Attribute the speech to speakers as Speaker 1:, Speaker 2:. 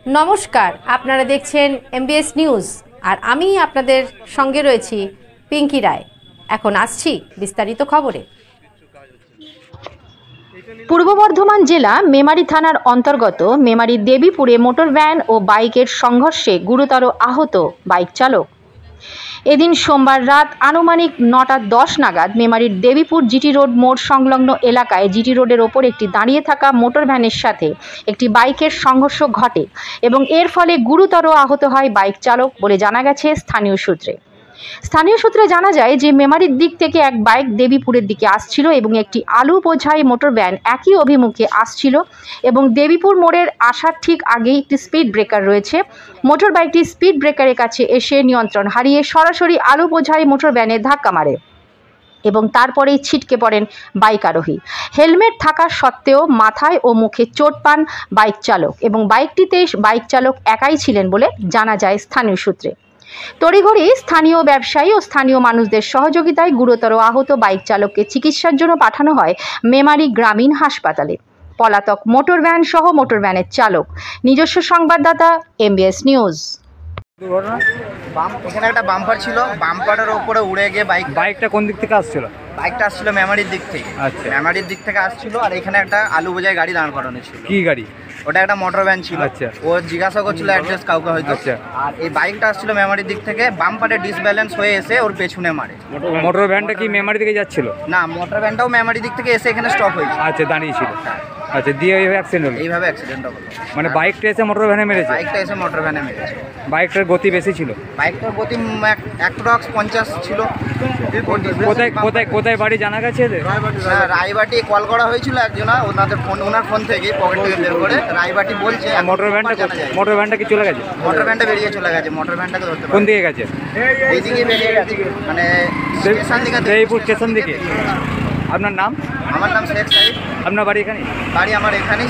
Speaker 1: নমস্কার, আপনারা দেখছেন এমবিএস নিউজ আর আমি আপনাদের সঙ্গে রয়েছি পিঙ্কি রায়। এখন আসছি বিস্তারিত খবরে। পূর্ব বর্ধমান জেলা মেমারি থানার অন্তর্গত মেমারি দেবীপুরে মোটর ভ্যান ও বাইকের সংঘর্ষে গুরুতর আহত বাইক চালক। এদিন সোমবার রাত আনুমানিক 9:10 নাগাদ মেমারির দেবীপুর জিটি রোড মোড় সংলগ্ন এলাকায় জিটি রোডের ওপর একটি দাঁড়িয়ে থাকা মোটর ভ্যানের সাথে একটি বাইকের সংঘর্ষ ঘটে এবং এর ফলে গুরুতর আহত হয় বাইক চালক বলে জানা গেছে স্থানীয় সূত্রে জানা যায় যে মেমারির দিক থেকে এক বাইক দেবীপুরের দিকে আসছিল এবং একটি আলু বোঝাই মোটর ভ্যান একই অভিমুখে আসছিল এবং দেবীপুর মোড়ের আসার ঠিক আগেই একটি স্পিড ব্রেকার রয়েছে। মোটর বাইকটি স্পিড ব্রেকারের কাছে এসে নিয়ন্ত্রণ হারিয়ে সরাসরি আলু বোঝাই মোটর ভ্যানে ধাক্কা মারে এবং তারপরেই ছিটকে পড়েন বাইক আরোহী। হেলমেট থাকা সত্ত্বেও মাথায় ও মুখে চোট পান বাইক চালক এবং বাইকটিতে বাইক চালক একাই ছিলেন বলে জানা যায় স্থানীয় সূত্রে। তড়িঘড়ি স্থানীয় ব্যবসায়ী ও স্থানীয় মানুষদের সহযোগিতায় গুরুতর আহত বাইক চালককে চিকিৎসার জন্য পাঠানো হয় মেমারি গ্রামীণ হাসপাতালে। পলাতক মোটর ভ্যান সহ মোটর ভ্যানের চালক। নিজস্ব সংবাদদাতা এমবিএস নিউজ।
Speaker 2: এখানে একটা বাম্পার ছিল, বাম্পারের উপরে উড়ে গিয়ে
Speaker 3: বাইকটা কোন দিক থেকে আসছিল?
Speaker 2: বাইকটা আসছিল মেমারির দিক থেকে।
Speaker 3: আচ্ছা,
Speaker 2: মেমারির দিক থেকে আসছিল আর এখানে একটা আলু বোঝাই গাড়ি দাঁড় করানো ছিল।
Speaker 3: কি গাড়ি?
Speaker 2: ওটা একটা মোটর ভ্যান ছিল।
Speaker 3: আচ্ছা,
Speaker 2: ও জিজ্ঞাসা করছিল অ্যাড্রেস কাউকে হয়তো।
Speaker 3: আচ্ছা,
Speaker 2: আর এই বাইকটা আসছিল মেমারির দিক থেকে, বাম্পারে ডিসব্যালেন্স হয়ে এসে ওর পেছনে মারে।
Speaker 3: মোটর ভ্যানটা কি মেমারি থেকে যাচ্ছিল?
Speaker 2: না, মোটর ভ্যানটাও মেমারির দিক থেকে এসে এখানে স্টপ হয়েছে।
Speaker 3: আচ্ছা, দাঁড়িয়েছিল। আচ্ছা, দিয়ে এইভাবে অ্যাক্সিডেন্ট হলো?
Speaker 2: এইভাবে অ্যাক্সিডেন্ট হলো।
Speaker 3: মানে বাইকটা এসে মোটর ভ্যানে মেরেছে?
Speaker 2: বাইকটা এসে মোটর ভ্যানে মেরেছে।
Speaker 3: বাইকটার গতি বেশি ছিল?
Speaker 2: বাইকটার গতি অ্যাপ্রক্স 50 ছিল।
Speaker 3: কোথায় বাড়ি জানা গেছে?
Speaker 2: রায়বাটি কল করা হয়েছিল একজনা, ওনার ফোন থেকে পকেট থেকে বের করে রায়বাটি বলছে।
Speaker 3: মোটর ভ্যানটা কি চলে গেছে?
Speaker 2: মোটর ভ্যানটা বেরিয়ে চলে গেছে। মোটর ভ্যানটাকে ধরতে
Speaker 3: কোন দিকে গেছে?
Speaker 2: এইদিকে বেরিয়ে গেছে, মানে
Speaker 3: দেবীপুর স্টেশন দিকে। আপনার নাম?
Speaker 2: আমার নাম শেখ সাহিদ।
Speaker 3: আপনার বাড়ি এখানে?
Speaker 2: বাড়ি আমার এখানেই।